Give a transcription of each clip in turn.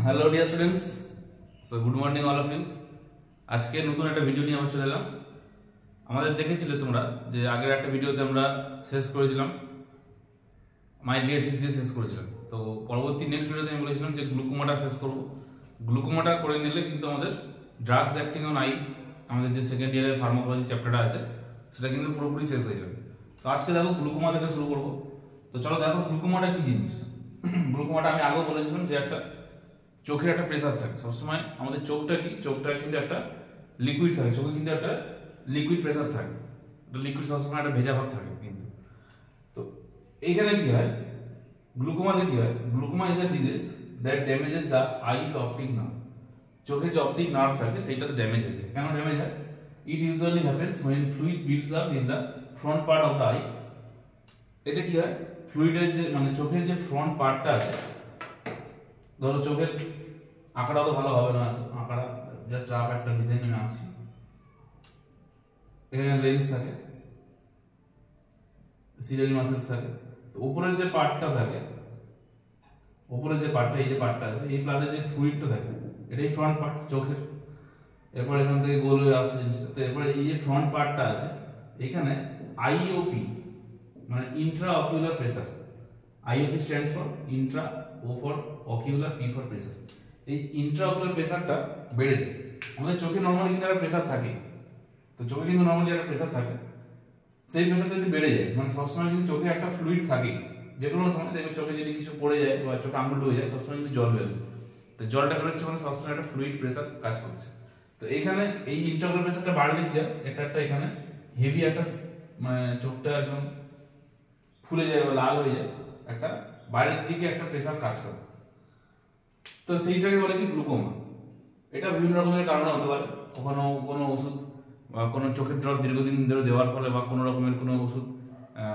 Hello dear students, so good morning all of you. আজকে নতুন একটা ভিডিও নিয়ে আমরা চলে এলাম। আমাদের দেখেছিলে তোমরা যে আগের একটা ভিডিওতে আমরা শেষ করেছিলাম মাই ডিয়ার টিস দিয়ে শেষ করেছিলাম। তো পরবর্তী নেক্সট ভিডিওতে আমি বলেছিলাম যে গ্লুকোমাটা শেষ করব। গ্লুকোমাটা করে নিলে কিন্তু আমাদের ড্রাগস অ্যাক্টিং অন আই, আমাদের যে সেকেন্ড ইয়ারের ফার্মাকোলজি চ্যাপ্টারটা আছে সেটা কিন্তু পুরোপুরি শেষ হয়ে যাবে। তো আজকে দেখো গ্লুকোমা থেকে শুরু করবো। তো চলো দেখো গ্লুকোমাটা কি জিনিস। গ্লুকোমাটা আমি আগেও বলেছিলাম যে একটা চোখের একটা প্রেসার থাকে সবসময়। আমাদের চোখটা কি, চোখটা কিন্তু একটা লিকুইড থাকে, চোখে কিন্তু একটা লিকুইড প্রেসার থাকে, লিকুইড সবসময় একটা ভেজা ভাব থাকে কিন্তু। তো এইখানে কি হয়, গ্লুকোমাতে কি হয়, glaucoma is a disease that damages the eyes optic nerve. চোখে যে অপটিক নার্ভ থাকে সেইটাতে ড্যামেজ হয়ে যায়। কেন ড্যামেজ হয়? It usually happens when fluid builds up in the front part of the eye. এতে কি হয়, ফ্লুইডের যে মানে চোখের যে ফ্রন্ট পার্টটা আছে, ধরো চোখের আঁকাটা তো ভালো হবে না, আঁকাটা জাস্ট রাফ একটা ডিজাইন আমি আঁকছি। এখানে লেন্স থাকে, সিলিয়ারি মাসেলস থাকে, তো উপরের যে পার্টটা থাকে, উপরের যে পার্টটা, এই যে পার্টটা আছে, এই পার্টে যে ফ্লুইডটা থাকে এটাই ফ্রন্ট পার্ট চোখের। এরপর এখান থেকে গোল হয়ে আসছে জিনিসটা। তো এরপরে এই যে ফ্রন্ট পার্টটা আছে এখানে আইওপি মানে intra ocular pressure. IOP stands for intra, O for ocular, P for pressure. এই ইন্ট্রা অকিউলার প্রেসারটা বেড়ে যায়। আমাদের চোখে নরমালি কিন্তু একটা প্রেসার থাকে, তো চোখে কিন্তু নরমালি একটা প্রেসার থাকে, সেই প্রেসারটা যদি বেড়ে যায় মানে সবসময় কিন্তু চোখে একটা ফ্লুইড থাকে, যে কোনো সময় দেখবে চোখে যদি কিছু পড়ে যায় বা চোখে আঙুল ঢুকে যায় সবসময় কিন্তু জল বেরোয়। তো জলটা বেরোচ্ছে মানে সবসময় একটা ফ্লুইড প্রেসার কাজ করছে। তো এখানে এই ইন্ট্রাঅকুলার প্রেসারটা বাড়লে কি হয়, এটা একটা এখানে হেভি একটা মানে চোখটা একদম ফুলে যায় বা লাল হয়ে যায়, একটা বাইরের দিকে একটা প্রেসার কাজ করে। তো সেইটাকে বলে কি গ্লুকোমা। এটা বিভিন্ন রকমের কারণে হতে পারে, কখনো কোনো ওষুধ বা কোনো চোখের ড্রপ দীর্ঘদিন ধরে দেওয়ার ফলে, বা কোনো রকমের কোনো ওষুধ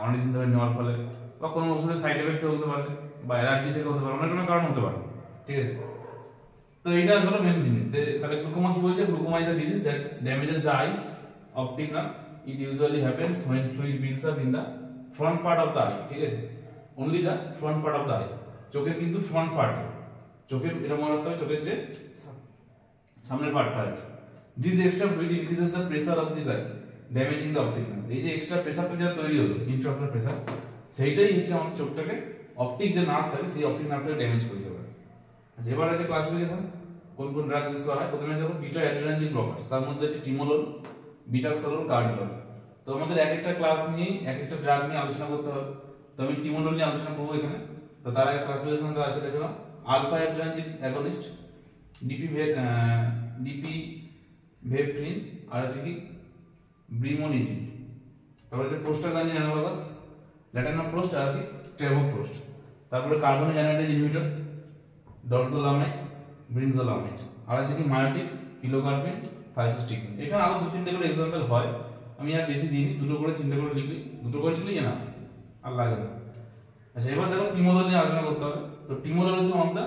অনেকদিন ধরে নেওয়ার ফলে, বা কোনো ওষুধের সাইড এফেক্ট হতে পারে, বা অ্যালার্জি থেকে হতে পারে, অনেক রকমের কারণ হতে পারে। ঠিক আছে, তো এটা হলো মেন জিনিস। তাহলে গ্লুকোমা কি বলছে, glaucoma is a disease that damages the eyes optic nerve. It usually happens when fluid builds up in the front part of the eye. ঠিক আছে, only the front part of the eye. চোখের কিন্তু front part, চোখের এটা মনে রাখতে হবে, চোখের যে সামনের পার্টটা আছে। This extra fluid increases the pressure of this I, damaging the optic nerve. এই যে এক্সট্রা প্রেসারটা যেটা তৈরি হলো, ইন্ট্রাঅকুলার প্রেসার, সেইটাই হচ্ছে আমাদের চোখটাকে, অপটিক যে নার্ভ থাকে সেই অপটিক নার্ভটাকে ড্যামেজ করে দেবে। আচ্ছা, এবার আছে ক্লাসিফিকেশন, কোন কোন ড্রাগ ইউজ করা হয়। প্রথমে যাবো বিটা অ্যাড্রেনার্জিক ব্লকার্স, তার মধ্যে আছে টিমোলোল, বিটাক্সোলোল, কার্ডিলোল। তো আমাদের এক একটা ক্লাস নিয়ে এক একটা ড্রাগ নিয়ে আলোচনা করতে হবে। তো আমি টিমোলোল নিয়ে আলোচনা করবো এখানে। তো তার আগে ক্লাসিফিকেশনটা আছে দেখলাম, আলফা অ্যাড্রেনার্জিক অ্যাগনিস্ট, ডিপি ভেফ্রিন, আর আছে কি ব্রিমোনিডিন। তারপরে আছে প্রোস্টাগ্ল্যান্ডিন অ্যানালগাস, ল্যাটানোপ্রোস্ট আর কি ট্রেভোপ্রোস্ট। তারপরে কার্বনিক অ্যানাইড্রেজ ইনহিবিটরস, ডরজোলামাইড, ব্রিনজোলামাইড। আর আছে কি মায়োটিক্স, পিলোকার্বিন, ফাইসোস্টিকমিন। এখানে আরো দু তিনটে করে एग्जांपल হয়, আমি আর বেশি দিইনি, দুটো করে তিনটে করে লিখলি, দুটো করে লিখলেই এনাফ, আর লাগে না। আচ্ছা, এবার দেখো টিমোলোল নিয়ে আলোচনা করতে হবে। তো টিমোলোল হচ্ছে one of the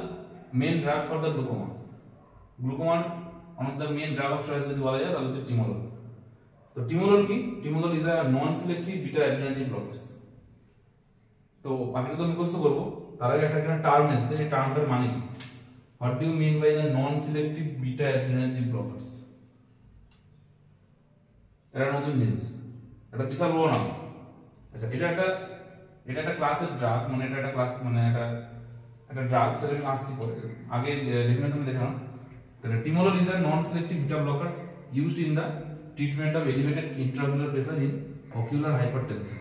main drug for the glaucoma. গ্লুকোমার one of the main drug of choice যদি বলা যায় তাহলে হচ্ছে টিমোলোল। তো টিমোলোল কি, timolol is a non selective beta adrenergic blockers. তো আমি তো মুখস্থ করবো, তার আগে একটা এখানে টার্ম এসেছে, এই টার্মটার মানে কি, what do you mean by the non selective beta adrenergic blockers. এটা নতুন জিনিস, এটা বিশাল বড় নাম। আচ্ছা, এটা একটা ক্লাসের ড্রাগ, মানে এটা একটা ক্লাস, মানে একটা ড্রাগ, সেটা আমি আসছি পরে, আগে ডেফিনেশন দেখলাম। তাহলে timolol is a non selective beta blockers used in the treatment of elevated intraocular pressure in ocular hypertension.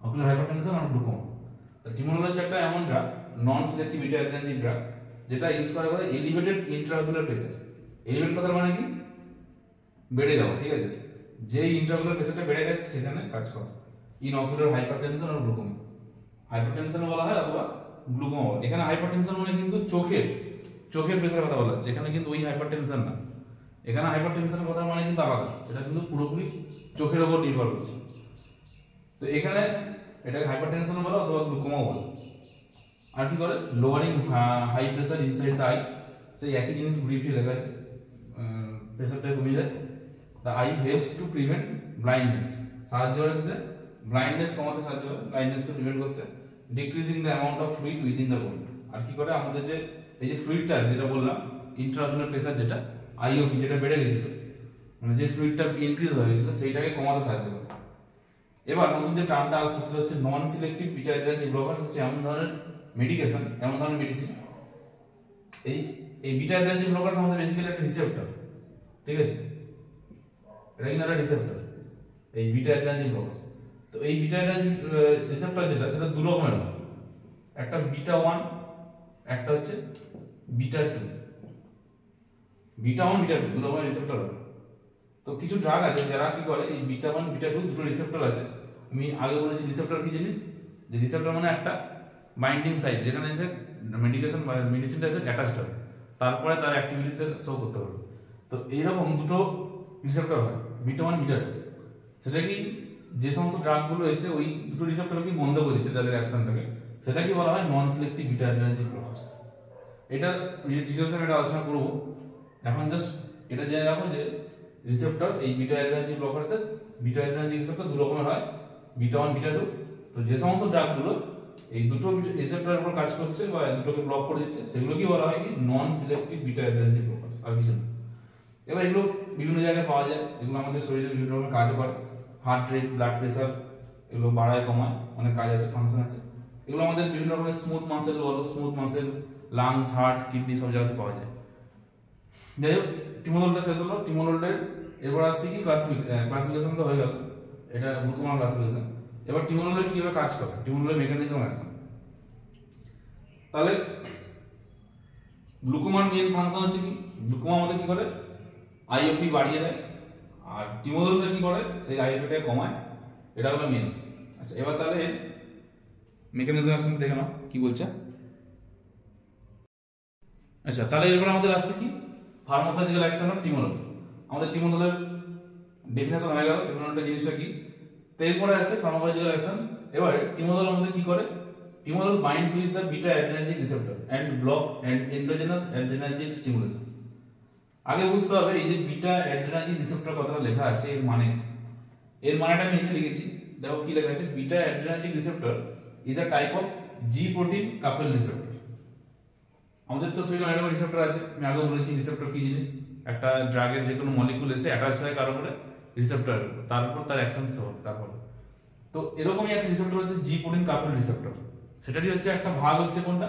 Ocular hypertension আর গ্লুকোমা। তো টিমোলোল হচ্ছে একটা এমন drug, non selective beta adrenergic drug, যেটা ইউজ করা হয় এলিভেটেড ইন্ট্রাঅকুলার প্রেসার। এলিভেট কথার মানে কি, বেড়ে যাওয়া। ঠিক আছে, যে ইন্ট্রাঅকুলার প্রেসারটা বেড়ে গেছে সেখানে কাজ করে। ইন অকিউলার হাইপারটেনশন আর গ্লুকোমা, হাইপারটেনশন বলা হয় অথবা গ্লুকোমা বলা হয়। এখানে হাইপারটেনশন মানে কিন্তু চোখের প্রেসারের কথা বলা হচ্ছে, এখানে কিন্তু ওই হাইপারটেনশন না। এখানে হাইপারটেনশনের কথা মানে কিন্তু আলাদা, এটা কিন্তু পুরোপুরি চোখের উপর নির্ভর করছে। তো এখানে এটাকে হাইপারটেনশন বলা অথবা গ্লুকোমা বলা। আর কি করে, lowering high pressure inside the eye, সেই একই জিনিস ব্রিফলি লেখা আছে, প্রেসারটা কমিয়ে দেয়। The eye helps to prevent blindness, সাহায্য করে কিসে, ব্লাইন্ডনেস কমাতে সাহায্য করে, ব্লাইন্ডনেসকে প্রিভেন্ট করতে। Decreasing the amount of fluid within the body. আর কি করে, আমাদের যে এই যে ফ্লুইডটা আছে যেটা বললাম ইন্ট্রাঅকুলার প্রেসার যেটা আইওপি যেটা বেড়ে গেছিল, মানে যে ফ্লুইডটা ইনক্রিজ হয়ে গেছিল সেইটাকে কমাতে সাহায্য করে। এবার নতুন যে টার্মটা আসছে সেটা হচ্ছে নন সিলেক্টিভ বিটা অ্যাড্রেনার্জিক ব্লকার্স, হচ্ছে এমন ধরনের মেডিকেশন, এমন ধরনের মেডিসিন, এই এই বিটা অ্যাড্রেনার্জিক ব্লকার্স আমাদের বেসিক্যালি একটা রিসেপ্টর, ঠিক আছে, এটা কিন্তু একটা রিসেপ্টর এই বিটা অ্যাড্রেনার্জিক ব্লকার্স। তো এই বিটা অ্যাড্রেনার্জিক রিসেপ্টর যেটা সেটা দু রকমের হয়, একটা বিটা 1, একটা হচ্ছে বিটা 2। বিটা 1 বিটা 2 দু রকমের রিসেপ্টর হয়। তো কিছু ড্রাগ আছে যারা কি করে এই বিটা 1 বিটা 2 দুটো রিসেপ্টর আছে। আমি আগে বলেছি রিসেপ্টর কি জিনিস, যে রিসেপ্টর মানে একটা বাইন্ডিং সাইট যেখানে এসে মেডিকেশন বা মেডিসিনটা এসে অ্যাটাচড হবে, তারপরে তার অ্যাক্টিভিটিস শো করতে পারবে। তো এইরকম দুটো রিসেপ্টর হয় বিটা 1 বিটা 2। সেটা কি যে সমস্ত ড্রাগগুলো এসে ওই দুটো রিসেপ্টরকে বন্ধ করে দিচ্ছে তাদের অ্যাকশনটাকে, সেটা কি বলা হয় নন সিলেক্টিভ বিটা অ্যাড্রেনার্জিক ব্লকার্স। এটা ডিটেইলসে আমি এটা আলোচনা করব, এখন জাস্ট এটা জেনে রাখো যে রিসেপ্টর এই বিটা অ্যাড্রেনার্জিক ব্লকার্সের বিটা অ্যাড্রেনার্জিক রিসেপ্টর দু রকমের হয়, বিটা 1 বিটা 2। তো যে সমস্ত ড্রাগগুলো এই দুটো রিসেপ্টরের উপর কাজ করছে বা দুটোকে ব্লক করে দিচ্ছে সেগুলো কি বলা হয় কি নন সিলেক্টিভ বিটা অ্যাড্রেনার্জিক ব্লকার্স, আর কিছু না। এবার এগুলো বিভিন্ন জায়গায় পাওয়া যায়, এগুলো আমাদের শরীরে বিভিন্ন রকমের কাজ করে, হার্ট রেট, ব্লাড প্রেসার এগুলো বাড়ায় কমায়, অনেক কাজ আছে, ফাংশন আছে। এগুলো আমাদের বিভিন্ন রকমের স্মুথ মাসেল বলো, smooth muscle, lungs, heart, kidney সব জায়গাতে পাওয়া যায়। যাই হোক, টিমোডলটা শেষ হলো। টিমোডলের এবার আসছে কি ক্লাসিফিকেশন তো হয়ে গেল, এটা গ্লুকোমার ক্লাসিফিকেশন। এবার টিমোডলের কিভাবে কাজ করে, টিমোডলের মেকানিজম অ্যাকশন। তাহলে গ্লুকোমার মেইন ফাংশন হচ্ছে কি, গ্লুকোমা আমাদের কি করে আইওপি বাড়িয়ে দেয়, আর টিমোডলটা কি করে সেই আইওপিটাকে কমায়, এটা হলো মেইন। আচ্ছা, এবার তাহলে এর মেকানিজম অ্যাকশন দেখে নাও কি বলছে। আচ্ছা, তাহলে এরপর আমাদের আসছে কি ফার্মাকোলজিক্যাল অ্যাকশন অফ টিমোডল। আমাদের টিমোডলের ডেফিনেশন হয়ে গেল, টিমোডলটা জিনিসটা কি। তো এরপরে আসছে ফার্মাকোলজিক্যাল অ্যাকশন। এবারে টিমোডল আমাদের কি করে, timolol binds with the beta adrenergic receptor and block endogenous adrenergic stimulation. আগে বুঝতে হবে এই যে বিটা অ্যাড্রেনার্জিক রিসেপ্টর কথাটা লেখা আছে এর মানে, এর মানেটা আমি নিচে লিখেছি, দেখো কি লেখা আছে, beta adrenergic receptor is a type of G protein couple receptor. আমাদের তো শরীরে অনেক রকম রিসেপ্টর আছে, আমি আগে বলেছি রিসেপ্টর কি জিনিস, একটা ড্রাগের যে কোনো মলিকুল এসে অ্যাটাচ হয় কারো উপরে রিসেপ্টর, তারপর তার অ্যাকশন শো হবে তারপরে। তো এরকমই একটা রিসেপ্টর হচ্ছে জি প্রোটিন কাপল রিসেপ্টর, সেটারই হচ্ছে একটা ভাগ হচ্ছে কোনটা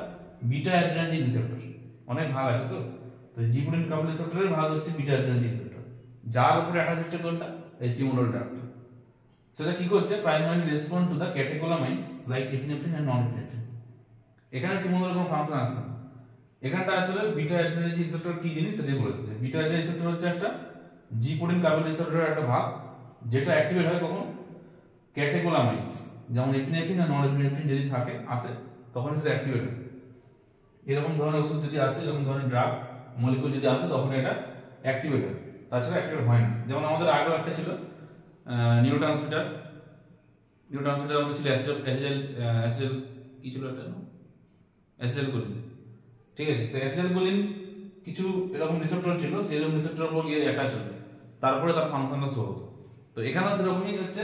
বিটা অ্যাড্রেনার্জিক রিসেপ্টর। অনেক ভাগ আছে তো, তো জি প্রোটিন কাপল রিসেপ্টরের ভাগ হচ্ছে বিটা অ্যাড্রেনার্জিক রিসেপ্টর, যার উপরে অ্যাটাচ হচ্ছে কোনটা এই টিমোডল ড্রাগটা। সেটা কি করছে, primary respond to the catecholamines like epinephrine and non epinephrine. এখানে টিমোডলের কোনো ফাংশন আসছে না, এখানটা আসলে বিটা অ্যাড্রেনার্জিক রিসেপ্টর কি জিনিস সেটাই বলেছে। বিটা অ্যাড্রেনার্জিক রিসেপ্টর হচ্ছে একটা জি প্রোটিন কাপল রিসেপ্টরের একটা ভাগ, যেটা অ্যাক্টিভেট হয় কখন ক্যাটেকোলামাইন্স, যেমন এপিনেফ্রিন আর নন এপিনেফ্রিন যদি থাকে আসে তখন সেটা অ্যাক্টিভেট হয়। এরকম ধরনের ওষুধ যদি আসে, এরকম ধরনের ড্রাগ মলিকুল যদি আসে তখন এটা অ্যাক্টিভেট হয়, তাছাড়া অ্যাক্টিভেট হয় না। যেমন আমাদের আগেও একটা ছিল নিউরোট্রান্সমিটার, নিউরোট্রান্সমিটার আমাদের ছিল অ্যাসিটাইল কি ছিল এটা অ্যাসিটাইলকোলিন, ঠিক আছে। সেই অ্যাসিটাইলকোলিন কিছু এরকম রিসেপ্টর ছিল, সেই রকম রিসেপ্টর উপর গিয়ে অ্যাটাচ হবে, তারপরে তার ফাংশনটা শো হতো। তো এখানেও সেরকমই হচ্ছে,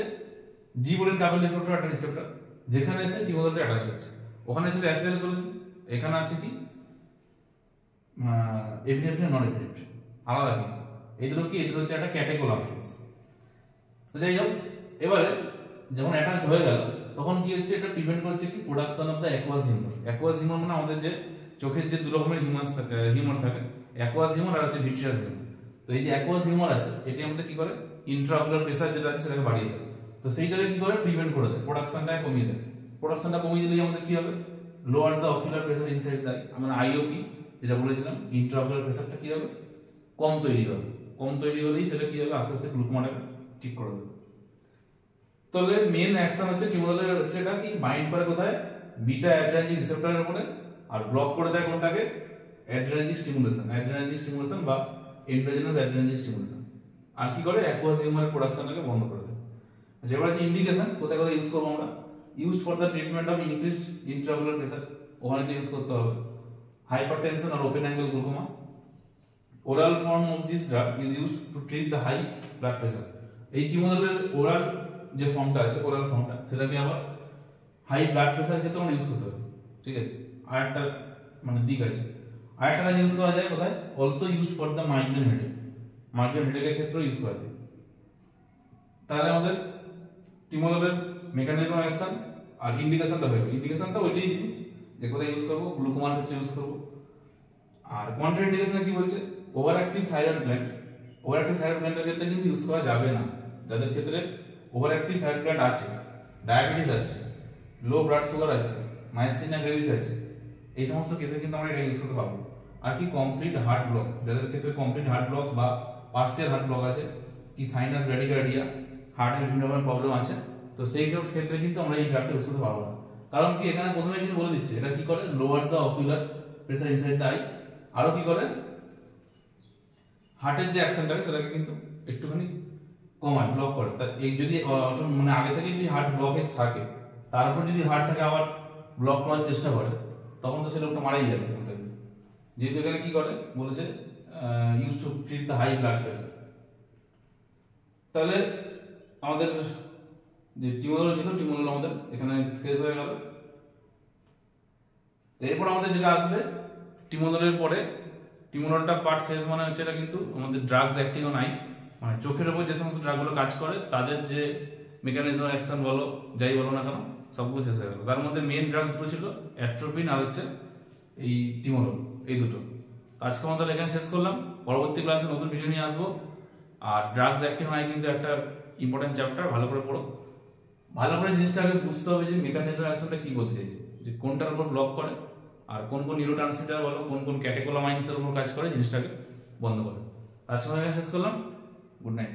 জি প্রোটিন কাপল রিসেপ্টর একটা রিসেপ্টর যেখানে এসে টিমোডলটা অ্যাটাচ হচ্ছে, ওখানে ছিল অ্যাসিটাইলকোলিন, এখানে আছে কি এপিনেফ্রিন নন এপিনেফ্রিন, আলাদা কিন্তু এই দুটো কি, এই দুটো হচ্ছে একটা ক্যাটেকোলামাইন্স। যাই হোক, এবারে যখন অ্যাটাচড হয়ে গেল তখন কি হচ্ছে, এটা প্রিভেন্ট করছে কি production of the aqueous humour. Aqueous humour মানে আমাদের যে চোখের যে দু রকমের হিউমার থাকে, অ্যাকুয়াস হিউমার আর হচ্ছে ভিট্রিয়াস হিউমার। তো এই যে অ্যাকুয়াস হিউমার আছে এটি আমাদের কি করে ইন্ট্রাঅকুলার প্রেসার যেটা আছে সেটাকে বাড়িয়ে দেয়, তো সেইটাকে কি করে প্রিভেন্ট করে দেয়, প্রোডাকশনটাকে কমিয়ে দেয়। প্রোডাকশনটা কমিয়ে দিলেই আমাদের কি হবে, lowers the ocular pressure inside the eye, আমরা আইওপি যেটা বলেছিলাম ইন্ট্রাঅকুলার প্রেসারটা কি হবে কম তৈরি হবে, কম তৈরি হলেই সেটা কি হবে আস্তে আস্তে গ্লুকোমাটাকে ঠিক করে দেবে। তাহলে মেইন অ্যাকশন হচ্ছে টিমোডলের হচ্ছে এটা কি বাইন্ড করে কোথায় বিটা অ্যাড্রেনার্জিক রিসেপ্টরের উপরে, আর ব্লক করে দেয় কোনটাকে অ্যাড্রেনার্জিক স্টিমুলেশন বা এন্ডোজেনাস অ্যাড্রেনার্জিক স্টিমুলেশন, আর কি করে অ্যাকুয়াস হিউমারের প্রোডাকশনটাকে বন্ধ করে দেয়। আচ্ছা, এবার হচ্ছে ইন্ডিকেশন, কোথায় কোথায় ইউজ করবো আমরা, use for the treatment of increased intraocular pressure, ওখানে তো ইউজ করতে হবে। হাইপারটেনশন আর open angle glaucoma, oral form of this drug is used to treat the high blood pressure. এই টিমোডলের ওরাল যে ফর্মটা আছে, ওরাল ফর্মটা সেটাকে আবার হাই ব্লাড প্রেসার ক্ষেত্রে আমরা ইউজ করতে হবে, ঠিক আছে। আর একটা মানে দিক আছে, আরেকটা কাজ ইউজ করা যায় কোথায়, also use for the migraine headache, migraine হেডেকের ক্ষেত্রেও ইউজ করা যায়। তাহলে আমাদের টিমোলরের মেকানিজম অ্যাকশন আর ইন্ডিকেশনটা হয়ে গেল। ইন্ডিকেশনটা ওইটাই জিনিস যে কোথায় ইউজ করবো, গ্লুকোমার ক্ষেত্রে ইউজ করবো। আর কন্ট্রা ইন্ডিকেশনে কি বলছে, over active thyroid gland, over active thyroid গ্ল্যান্ডের ক্ষেত্রে কিন্তু ইউজ করা যাবে না। যাদের ক্ষেত্রে ওভার অ্যাক্টিভ থাইরয়েড গ্ল্যান্ড আছে, ডায়াবেটিস আছে, লো ব্লাড সুগার আছে, মাইসথিনিয়া গ্রেভিস আছে, এই সমস্ত কেসে কিন্তু আমরা এটা ইউজ করতে পারবো। আর কি কমপ্লিট হার্ট ব্লক, যাদের ক্ষেত্রে কমপ্লিট হার্ট ব্লক বা পার্সিয়াল হার্ট ব্লক আছে, কি সাইনাস রেডিকার্ডিয়া, হার্টের বিভিন্ন রকমের প্রবলেম আছে, তো সেই ক্ষেত্রে কিন্তু আমরা এই ড্রাগটা ইউজ করতে পারবো না। কারণ কি এখানে প্রথমে কিন্তু বলে দিচ্ছে এটা কি করে, lowers the ocular pressure inside the eye, আরো কি করে হার্টের যে অ্যাকশনটাকে সেটাকে কিন্তু একটুখানি কমায়, ব্লক করে। তা এই যদি মানে আগে থেকে যদি হার্ট ব্লকেজ থাকে, তারপর যদি হার্টটাকে আবার ব্লক করার চেষ্টা করে, তখন তো সে লোকটা মারাই যাবে বলতে গেলে। যেহেতু এখানে কি করে বলেছে use to treat the high blood pressure. তাহলে আমাদের যে টিমোলল ছিল, টিমোলল আমাদের এখানে শেষ হয়ে গেল। এরপর আমাদের যেটা আসবে টিমোললের পরে, টিমোললটা পার্ট শেষ মানে হচ্ছে এটা কিন্তু আমাদের ড্রাগস অ্যাক্টিং অন আই, মানে চোখের উপর যে সমস্ত ড্রাগগুলো কাজ করে তাদের যে মেকানিজম অ্যাকশন বলো যাই বলো না কেন সবগুলো শেষ হয়ে গেল। তার মধ্যে মেন ড্রাগ দুটো ছিল অ্যাট্রোপিন আর হচ্ছে এই টিমোলল, এই দুটো। আজকে আমাদের এখানে শেষ করলাম, পরবর্তী ক্লাসে নতুন ভিডিও নিয়ে আসবো। আর ড্রাগস অ্যাক্টিং অন আই কিন্তু একটা ইম্পর্টেন্ট চ্যাপ্টার, ভালো করে পড়ো। ভালো করে জিনিসটা আগে বুঝতে হবে যে মেকানিজম অ্যাকশনটা কি বলতে চাইছে, যে কোনটার উপর ব্লক করে আর কোন কোন নিউরোট্রান্সমিটার বলো কোন কোন ক্যাটেকোলামাইন্সের উপর কাজ করে, জিনিসটাকে বন্ধ করে। আজকে আমরা শেষ করলাম। Good night.